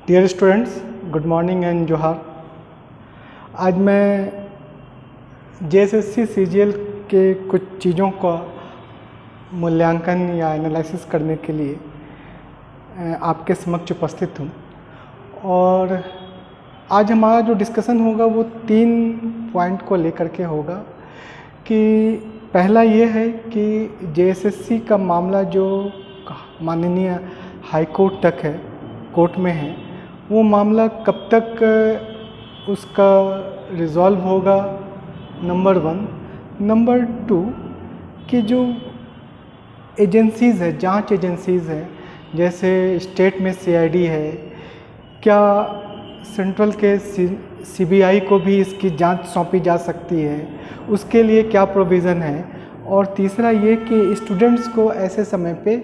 Dear students, good morning and Johar. आज मैं JSSC CGL के कुछ चीज़ों का मूल्यांकन या एनालिसिस करने के लिए आपके समक्ष उपस्थित हूँ। और आज हमारा जो डिस्कशन होगा वो 3 पॉइंट को लेकर के होगा कि पहला ये है कि जेएसएससी का मामला जो माननीय हाई कोर्ट तक है, कोर्ट में है, वो मामला कब तक उसका रिज़ॉल्व होगा, नंबर 1। नंबर 2 कि जो एजेंसीज़ है, जांच एजेंसीज़ है, जैसे स्टेट में सीआईडी है, क्या सेंट्रल के सीबीआई को भी इसकी जांच सौंपी जा सकती है, उसके लिए क्या प्रोविज़न है। और तीसरा ये कि स्टूडेंट्स को ऐसे समय पे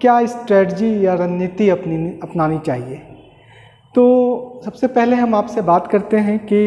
क्या स्ट्रेटजी या रणनीति अपनानी चाहिए। तो सबसे पहले हम आपसे बात करते हैं कि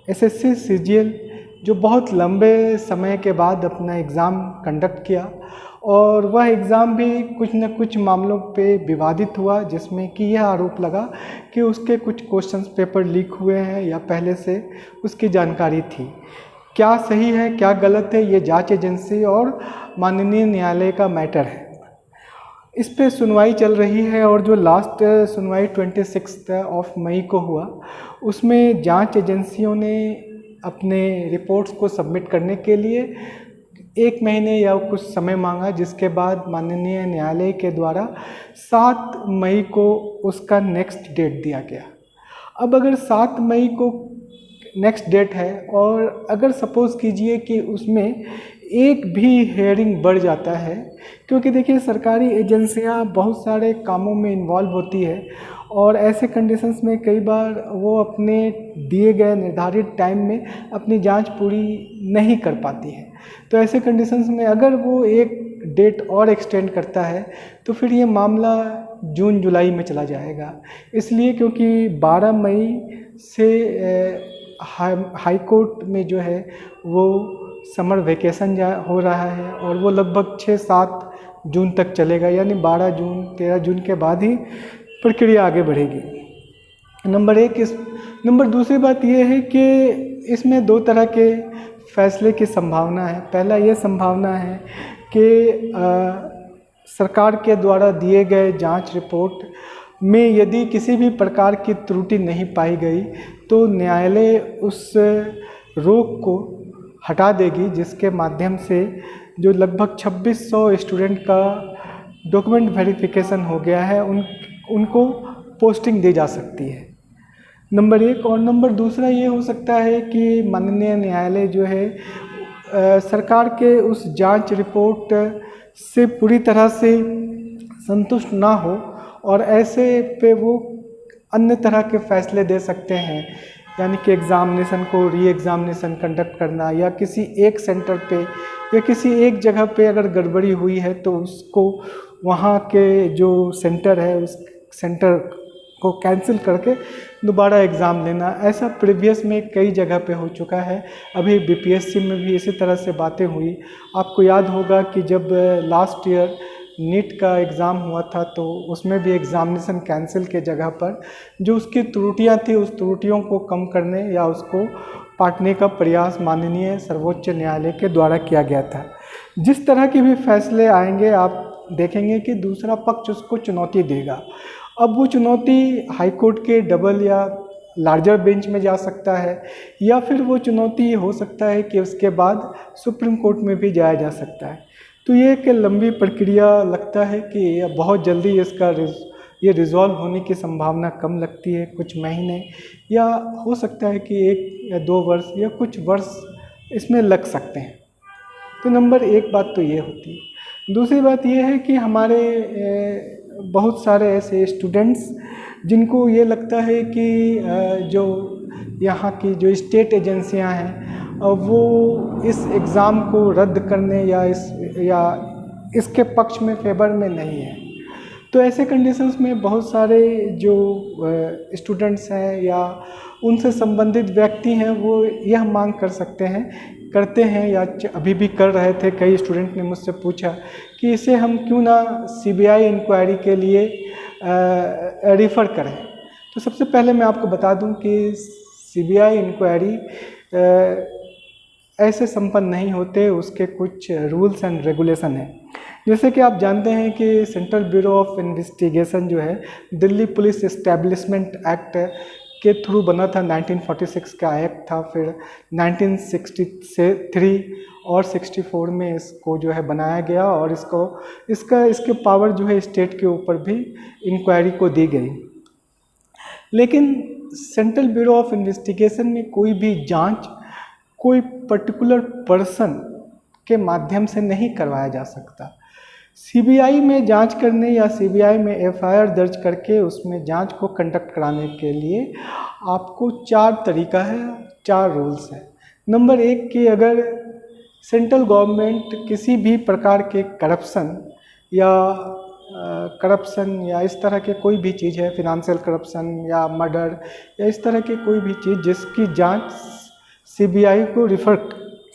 एसएससी सीजीएल जो बहुत लंबे समय के बाद अपना एग्ज़ाम कंडक्ट किया, और वह एग्ज़ाम भी कुछ न कुछ मामलों पे विवादित हुआ, जिसमें कि यह आरोप लगा कि उसके कुछ क्वेश्चंस पेपर लीक हुए हैं या पहले से उसकी जानकारी थी। क्या सही है, क्या गलत है, ये जांच एजेंसी और माननीय न्यायालय का मैटर है। इस पे सुनवाई चल रही है, और जो लास्ट सुनवाई 26 मई को हुआ, उसमें जांच एजेंसियों ने अपने रिपोर्ट्स को सबमिट करने के लिए 1 महीने या कुछ समय मांगा, जिसके बाद माननीय न्यायालय के द्वारा 7 मई को उसका नेक्स्ट डेट दिया गया। अब अगर 7 मई को नेक्स्ट डेट है, और अगर सपोज़ कीजिए कि उसमें एक भी हेयरिंग बढ़ जाता है, क्योंकि देखिए सरकारी एजेंसियां बहुत सारे कामों में इन्वॉल्व होती है, और ऐसे कंडीशंस में कई बार वो अपने दिए गए निर्धारित टाइम में अपनी जांच पूरी नहीं कर पाती है। तो ऐसे कंडीशंस में अगर वो एक डेट और एक्सटेंड करता है तो फिर ये मामला जून जुलाई में चला जाएगा। इसलिए क्योंकि 12 मई से हाई कोर्ट में जो है वो समर वेकेशन हो रहा है, और वो लगभग 6-7 जून तक चलेगा, यानी 12 जून 13 जून के बाद ही प्रक्रिया आगे बढ़ेगी। नंबर 1। नंबर दूसरी बात यह है कि इसमें 2 तरह के फैसले की संभावना है। पहला ये संभावना है कि सरकार के द्वारा दिए गए जांच रिपोर्ट में यदि किसी भी प्रकार की त्रुटि नहीं पाई गई तो न्यायालय उस रोक को हटा देगी, जिसके माध्यम से जो लगभग 2600 स्टूडेंट का डॉक्यूमेंट वेरिफिकेशन हो गया है, उनको पोस्टिंग दी जा सकती है। नंबर 1। और नंबर दूसरा ये हो सकता है कि माननीय न्यायालय जो है सरकार के उस जांच रिपोर्ट से पूरी तरह से संतुष्ट ना हो, और ऐसे पे वो अन्य तरह के फैसले दे सकते हैं, यानी कि एग्ज़ामिनेशन को री एग्ज़ामिनेशन कंडक्ट करना, या किसी एक सेंटर पे या किसी एक जगह पे अगर गड़बड़ी हुई है तो उसको वहाँ के जो सेंटर है उस सेंटर को कैंसिल करके दोबारा एग्ज़ाम लेना। ऐसा प्रीवियस में कई जगह पे हो चुका है। अभी बीपीएससी में भी इसी तरह से बातें हुई। आपको याद होगा कि जब लास्ट ईयर नीट का एग्ज़ाम हुआ था तो उसमें भी एग्ज़ामिनेशन कैंसिल के जगह पर जो उसकी त्रुटियां थी, उस त्रुटियों को कम करने या उसको पाटने का प्रयास माननीय सर्वोच्च न्यायालय के द्वारा किया गया था। जिस तरह के भी फैसले आएंगे आप देखेंगे कि दूसरा पक्ष उसको चुनौती देगा। अब वो चुनौती हाई कोर्ट के डबल या लार्जर बेंच में जा सकता है, या फिर वो चुनौती हो सकता है कि उसके बाद सुप्रीम कोर्ट में भी जाया जा सकता है। तो ये एक लंबी प्रक्रिया लगता है कि बहुत जल्दी ये रिज़ॉल्व होने की संभावना कम लगती है। कुछ महीने या हो सकता है कि 1 या 2 वर्ष या कुछ वर्ष इसमें लग सकते हैं। तो नंबर 1 बात तो ये होती है। दूसरी बात ये है कि हमारे बहुत सारे ऐसे स्टूडेंट्स जिनको ये लगता है कि जो यहाँ की जो स्टेट एजेंसियाँ हैं वो इस एग्ज़ाम को रद्द करने या इसके पक्ष में फेवर में नहीं है। तो ऐसे कंडीशंस में बहुत सारे जो स्टूडेंट्स हैं या उनसे संबंधित व्यक्ति हैं वो यह मांग करते हैं या अभी भी कर रहे थे। कई स्टूडेंट ने मुझसे पूछा कि इसे हम क्यों ना सीबीआई इंक्वायरी के लिए रिफ़र करें। तो सबसे पहले मैं आपको बता दूं कि सीबीआई इंक्वायरी ऐसे संपन्न नहीं होते, उसके कुछ रूल्स एंड रेगुलेशन हैं। जैसे कि आप जानते हैं कि सेंट्रल ब्यूरो ऑफ इन्वेस्टिगेशन जो है दिल्ली पुलिस एस्टैब्लिशमेंट एक्ट के थ्रू बना था। 1946 का एक्ट था, फिर 1963 और 64 में इसको जो है बनाया गया और इसके पावर जो है स्टेट के ऊपर भी इंक्वायरी को दी गई। लेकिन सेंट्रल ब्यूरो ऑफ इन्वेस्टिगेशन में कोई भी जांच कोई पर्टिकुलर पर्सन के माध्यम से नहीं करवाया जा सकता। सीबीआई में जांच करने या सीबीआई में एफआईआर दर्ज करके उसमें जांच को कंडक्ट कराने के लिए आपको 4 तरीका है, 4 रूल्स हैं। नंबर 1 कि अगर सेंट्रल गवर्नमेंट किसी भी प्रकार के करप्शन या इस तरह के कोई भी चीज़ है, फिनेंशियल करप्शन या मर्डर या इस तरह की कोई भी चीज़ जिसकी जांच सीबीआई को रिफ़र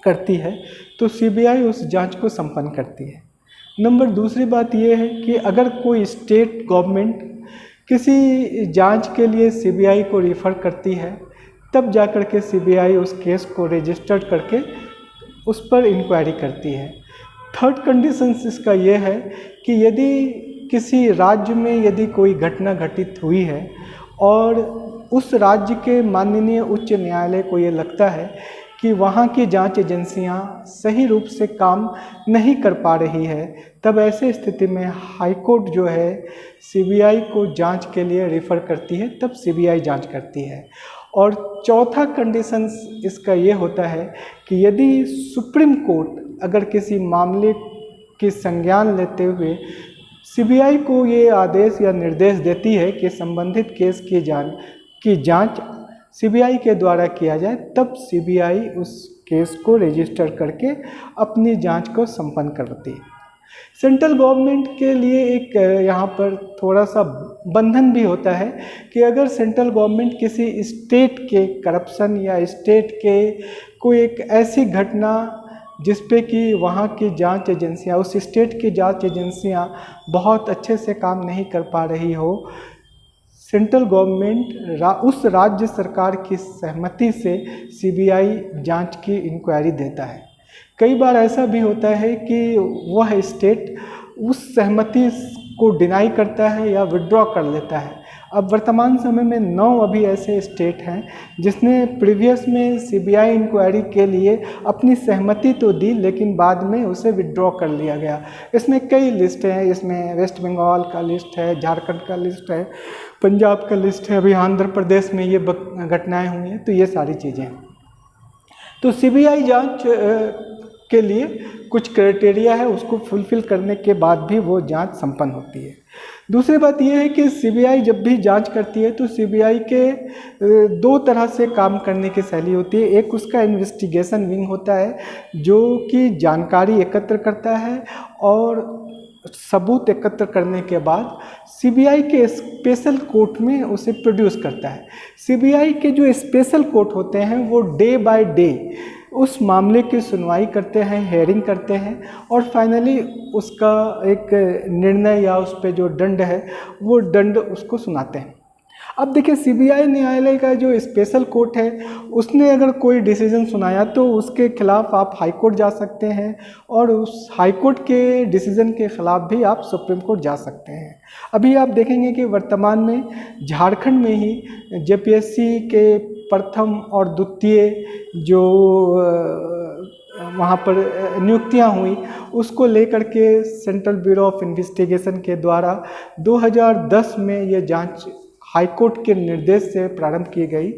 करती है, तो सीबीआई उस जांच को संपन्न करती है। नंबर दूसरी बात यह है कि अगर कोई स्टेट गवर्नमेंट किसी जांच के लिए सीबीआई को रिफ़र करती है, तब जाकर के सीबीआई उस केस को रजिस्टर्ड करके उस पर इंक्वायरी करती है। थर्ड कंडीशन इसका यह है कि यदि किसी राज्य में यदि कोई घटना घटित हुई है और उस राज्य के माननीय उच्च न्यायालय को ये लगता है कि वहाँ की जांच एजेंसियाँ सही रूप से काम नहीं कर पा रही है, तब ऐसे स्थिति में हाई कोर्ट जो है सीबीआई को जांच के लिए रिफ़र करती है, तब सीबीआई जांच करती है। और चौथा कंडीशन इसका ये होता है कि यदि सुप्रीम कोर्ट अगर किसी मामले की संज्ञान लेते हुए सीबीआई को ये आदेश या निर्देश देती है कि संबंधित केस की जांच सीबीआई के द्वारा किया जाए, तब सीबीआई उस केस को रजिस्टर करके अपनी जांच को संपन्न करती है। सेंट्रल गवर्नमेंट के लिए एक यहाँ पर थोड़ा सा बंधन भी होता है कि अगर सेंट्रल गवर्नमेंट किसी स्टेट के करप्शन या स्टेट के कोई एक ऐसी घटना जिस पे कि वहाँ की जांच एजेंसियाँ, उस स्टेट की जांच एजेंसियाँ बहुत अच्छे से काम नहीं कर पा रही हो, सेंट्रल गवर्नमेंट उस राज्य सरकार की सहमति से सीबीआई जांच की इंक्वायरी देता है। कई बार ऐसा भी होता है कि वह स्टेट उस सहमति को डिनाई करता है या विड्रॉ कर लेता है। अब वर्तमान समय में 9 अभी ऐसे स्टेट हैं जिसने प्रीवियस में सीबीआई इंक्वायरी के लिए अपनी सहमति तो दी, लेकिन बाद में उसे विड्रॉ कर लिया गया। इसमें कई लिस्ट हैं, इसमें वेस्ट बंगाल का लिस्ट है, झारखंड का लिस्ट है, पंजाब का लिस्ट है, अभी आंध्र प्रदेश में ये घटनाएं हुई हैं। तो ये सारी चीज़ें हैं। तो सीबीआई जांच के लिए कुछ क्राइटेरिया है, उसको फुलफिल करने के बाद भी वो जांच संपन्न होती है। दूसरी बात यह है कि सीबीआई जब भी जांच करती है तो सीबीआई के 2 तरह से काम करने की शैली होती है। एक उसका इन्वेस्टिगेशन विंग होता है जो कि जानकारी एकत्र करता है और सबूत एकत्र करने के बाद सीबीआई के स्पेशल कोर्ट में उसे प्रोड्यूस करता है। सीबीआई के जो स्पेशल कोर्ट होते हैं वो डे बाय डे उस मामले की सुनवाई करते हैं, हेयरिंग करते हैं और फाइनली उसका एक निर्णय या उस पे जो दंड है वो दंड उसको सुनाते हैं। अब देखिए, सीबीआई न्यायालय का जो स्पेशल कोर्ट है उसने अगर कोई डिसीजन सुनाया तो उसके खिलाफ आप हाई कोर्ट जा सकते हैं और उस हाई कोर्ट के डिसीजन के खिलाफ भी आप सुप्रीम कोर्ट जा सकते हैं। अभी आप देखेंगे कि वर्तमान में झारखंड में ही जेपीएससी के प्रथम और द्वितीय जो वहाँ पर नियुक्तियाँ हुई उसको लेकर के सेंट्रल ब्यूरो ऑफ इन्वेस्टिगेशन के द्वारा 2010 में ये जांच हाई कोर्ट के निर्देश से प्रारंभ की गई,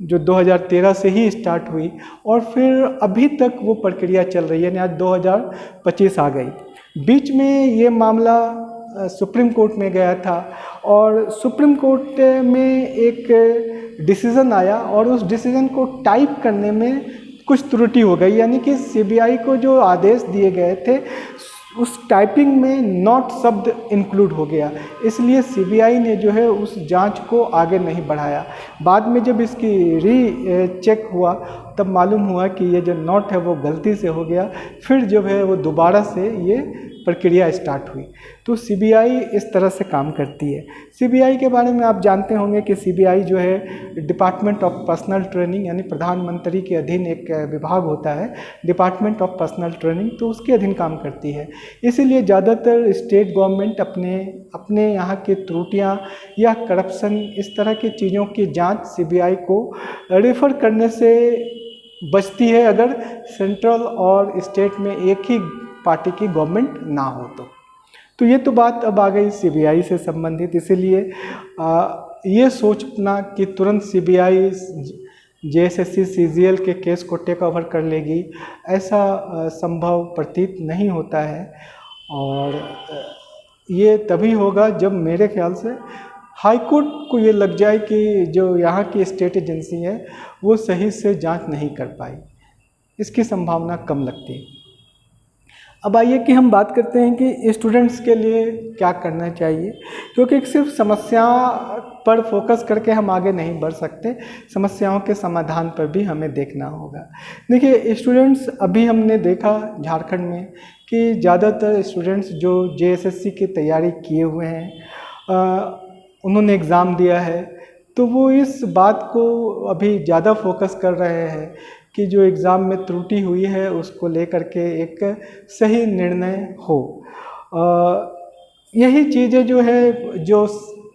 जो 2013 से ही स्टार्ट हुई और फिर अभी तक वो प्रक्रिया चल रही है, यानी आज 2025 आ गई। बीच में ये मामला सुप्रीम कोर्ट में गया था और सुप्रीम कोर्ट में एक डिसीज़न आया और उस डिसीज़न को टाइप करने में कुछ त्रुटि हो गई, यानी कि सीबीआई को जो आदेश दिए गए थे उस टाइपिंग में नॉट शब्द इंक्लूड हो गया, इसलिए सीबीआई ने जो है उस जांच को आगे नहीं बढ़ाया। बाद में जब इसकी चेक हुआ तब मालूम हुआ कि ये जो नॉट है वो गलती से हो गया। फिर जो है वो दोबारा से ये प्रक्रिया स्टार्ट हुई। तो सीबीआई इस तरह से काम करती है। सीबीआई के बारे में आप जानते होंगे कि सीबीआई जो है डिपार्टमेंट ऑफ पर्सनल ट्रेनिंग, यानी प्रधानमंत्री के अधीन एक विभाग होता है, डिपार्टमेंट ऑफ पर्सनल ट्रेनिंग, तो उसके अधीन काम करती है। इसीलिए ज़्यादातर स्टेट गवर्नमेंट अपने यहाँ की त्रुटियाँ या करप्शन, इस तरह की चीज़ों की जांच सीबीआई को रेफर करने से बचती है, अगर सेंट्रल और स्टेट में एक ही पार्टी की गवर्नमेंट ना हो तो ये तो बात अब आ गई सीबीआई से संबंधित। इसीलिए ये सोचना कि तुरंत सीबीआई जेएसएससी सीजीएल के केस को टेक ओवर कर लेगी, ऐसा संभव प्रतीत नहीं होता है। और ये तभी होगा जब मेरे ख्याल से हाई कोर्ट को ये लग जाए कि जो यहाँ की स्टेट एजेंसी है वो सही से जांच नहीं कर पाई। इसकी संभावना कम लगती है। अब आइए कि हम बात करते हैं कि स्टूडेंट्स के लिए क्या करना चाहिए, क्योंकि सिर्फ समस्या पर फोकस करके हम आगे नहीं बढ़ सकते, समस्याओं के समाधान पर भी हमें देखना होगा। देखिए स्टूडेंट्स, अभी हमने देखा झारखंड में कि ज़्यादातर स्टूडेंट्स जो जेएसएससी की तैयारी किए हुए हैं, उन्होंने एग्ज़ाम दिया है, तो वो इस बात को अभी ज़्यादा फोकस कर रहे हैं कि जो एग्ज़ाम में त्रुटि हुई है उसको लेकर के एक सही निर्णय हो। यही चीज़ें जो है, जो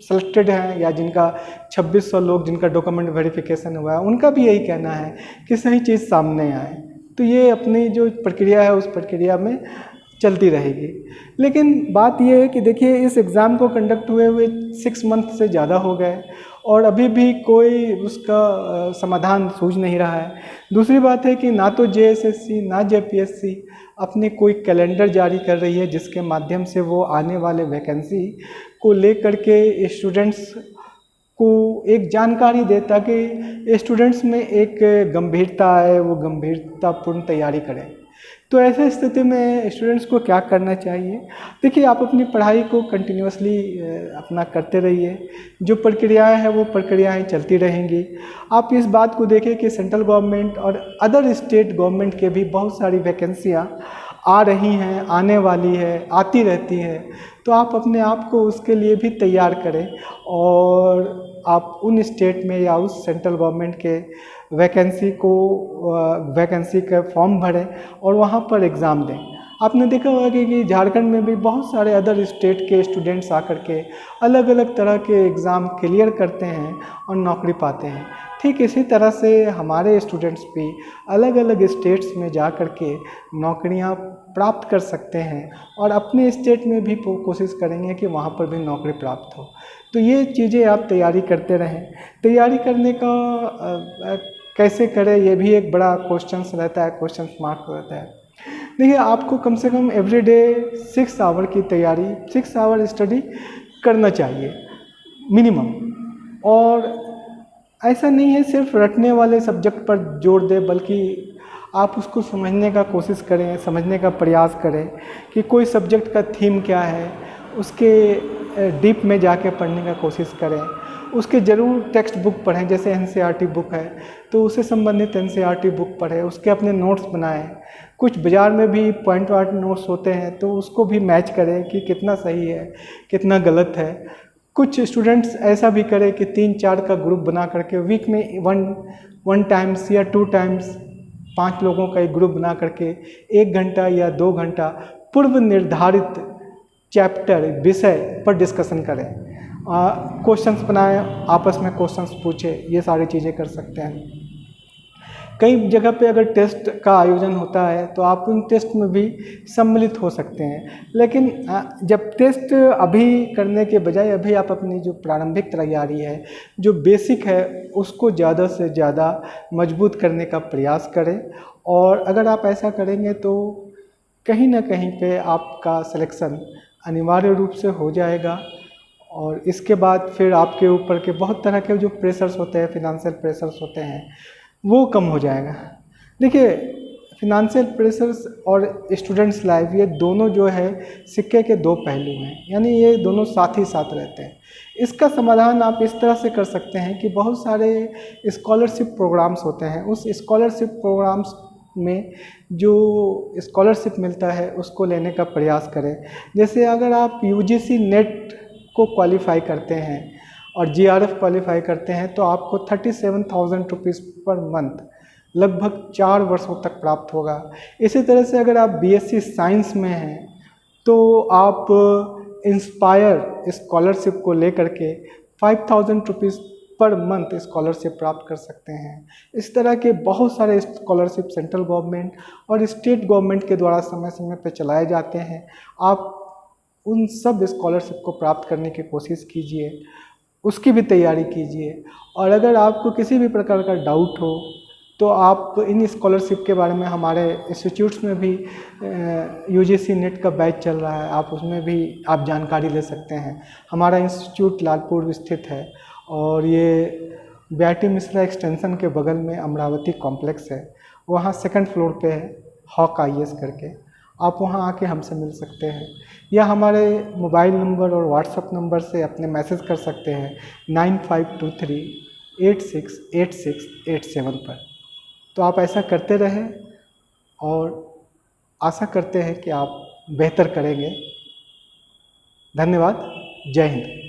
सेलेक्टेड हैं या जिनका 2600 लोग जिनका डॉक्यूमेंट वेरिफिकेशन हुआ है, उनका भी यही कहना है कि सही चीज़ सामने आए। तो ये अपनी जो प्रक्रिया है उस प्रक्रिया में चलती रहेगी। लेकिन बात यह है कि देखिए इस एग्ज़ाम को कंडक्ट हुए 6 मंथ से ज़्यादा हो गए और अभी भी कोई उसका समाधान सूझ नहीं रहा है। दूसरी बात है कि ना तो जेएसएससी ना जेपीएससी अपने कोई कैलेंडर जारी कर रही है जिसके माध्यम से वो आने वाले वैकेंसी को लेकर के स्टूडेंट्स को एक जानकारी दे, ताकि स्टूडेंट्स में एक गंभीरता आए, वो गंभीरतापूर्ण तैयारी करें। तो ऐसे स्थिति में स्टूडेंट्स को क्या करना चाहिए? देखिए, आप अपनी पढ़ाई को कंटिन्यूअसली अपना करते रहिए। जो प्रक्रियाएं हैं वो प्रक्रियाएं चलती रहेंगी। आप इस बात को देखें कि सेंट्रल गवर्नमेंट और अदर स्टेट गवर्नमेंट के भी बहुत सारी वैकेंसियाँ आ रही हैं, आने वाली है, आती रहती है। तो आप अपने आप को उसके लिए भी तैयार करें और आप उन स्टेट में या उस सेंट्रल गवर्नमेंट के वैकेंसी का फॉर्म भरें और वहाँ पर एग्ज़ाम दें। आपने देखा होगा कि झारखंड में भी बहुत सारे अदर स्टेट के स्टूडेंट्स आकर के अलग अलग तरह के एग्ज़ाम क्लियर करते हैं और नौकरी पाते हैं। ठीक इसी तरह से हमारे स्टूडेंट्स भी अलग अलग स्टेट्स में जा कर के नौकरियां प्राप्त कर सकते हैं और अपने स्टेट में भी कोशिश करेंगे कि वहाँ पर भी नौकरी प्राप्त हो। तो ये चीज़ें आप तैयारी करते रहें। तैयारी करने का कैसे करें, ये भी एक बड़ा क्वेश्चन रहता है, क्वेश्चन मार्क रहता है। देखिए, आपको कम से कम एवरीडे 6 आवर की तैयारी, 6 आवर स्टडी करना चाहिए मिनिमम। और ऐसा नहीं है सिर्फ रटने वाले सब्जेक्ट पर जोर दें, बल्कि आप उसको समझने का कोशिश करें, समझने का प्रयास करें कि कोई सब्जेक्ट का थीम क्या है, उसके डीप में जाके पढ़ने का कोशिश करें। उसके ज़रूर टेक्स्ट बुक पढ़ें, जैसे एनसीईआरटी बुक है तो उससे संबंधित एनसीईआरटी बुक पढ़ें, उसके अपने नोट्स बनाएं। कुछ बाज़ार में भी पॉइंट वाइज नोट्स होते हैं तो उसको भी मैच करें कि कितना सही है, कितना गलत है। कुछ स्टूडेंट्स ऐसा भी करें कि 3-4 का ग्रुप बना करके वीक में वन टाइम्स या 2 टाइम्स 5 लोगों का एक ग्रुप बना करके 1 घंटा या 2 घंटा पूर्व निर्धारित चैप्टर विषय पर डिस्कशन करें। क्वेश्चंस बनाएं, आपस में क्वेश्चंस पूछें, ये सारी चीज़ें कर सकते हैं। कई जगह पे अगर टेस्ट का आयोजन होता है तो आप उन टेस्ट में भी सम्मिलित हो सकते हैं। लेकिन जब टेस्ट अभी करने के बजाय अभी आप अपनी जो प्रारंभिक तैयारी है, जो बेसिक है, उसको ज़्यादा से ज़्यादा मजबूत करने का प्रयास करें। और अगर आप ऐसा करेंगे तो कहीं ना कहीं पे आपका सिलेक्शन अनिवार्य रूप से हो जाएगा। और इसके बाद फिर आपके ऊपर के बहुत तरह के जो प्रेशर्स होते हैं, फिनेंशियल प्रेशर्स होते हैं, वो कम हो जाएगा। देखिए, फिनंशियल प्रेशर्स और स्टूडेंट्स लाइफ, ये दोनों जो है सिक्के के दो पहलू हैं, यानी ये दोनों साथ ही साथ रहते हैं। इसका समाधान आप इस तरह से कर सकते हैं कि बहुत सारे स्कॉलरशिप प्रोग्राम्स होते हैं, उस स्कॉलरशिप प्रोग्राम्स में जो स्कॉलरशिप मिलता है उसको लेने का प्रयास करें। जैसे अगर आप यूजीसी नेट को क्वालिफाई करते हैं और जीआरएफ क्वालिफाई करते हैं तो आपको 37,000 रुपीज़ पर मंथ लगभग 4 वर्षों तक प्राप्त होगा। इसी तरह से अगर आप बीएससी साइंस में हैं तो आप इंस्पायर स्कॉलरशिप को लेकर के 5,000 रुपीज़ पर मंथ स्कॉलरशिप प्राप्त कर सकते हैं। इस तरह के बहुत सारे स्कॉलरशिप सेंट्रल गवर्नमेंट और स्टेट गवर्नमेंट के द्वारा समय समय पर चलाए जाते हैं। आप उन सब स्कॉलरशिप को प्राप्त करने की कोशिश कीजिए, उसकी भी तैयारी कीजिए। और अगर आपको किसी भी प्रकार का डाउट हो तो आप इन स्कॉलरशिप के बारे में हमारे इंस्टीट्यूट्स में भी यूजीसी नेट का बैच चल रहा है, आप उसमें भी आप जानकारी ले सकते हैं। हमारा इंस्टीट्यूट लालपुर स्थित है और ये बीआईटी मिश्रा एक्सटेंशन के बगल में अमरावती कॉम्प्लेक्स है, वहाँ सेकंड फ्लोर पे है, हॉक आईएएस करके। आप वहाँ आके हमसे मिल सकते हैं या हमारे मोबाइल नंबर और व्हाट्सएप नंबर से अपने मैसेज कर सकते हैं 9523868687 पर। तो आप ऐसा करते रहें और आशा करते हैं कि आप बेहतर करेंगे। धन्यवाद। जय हिंद।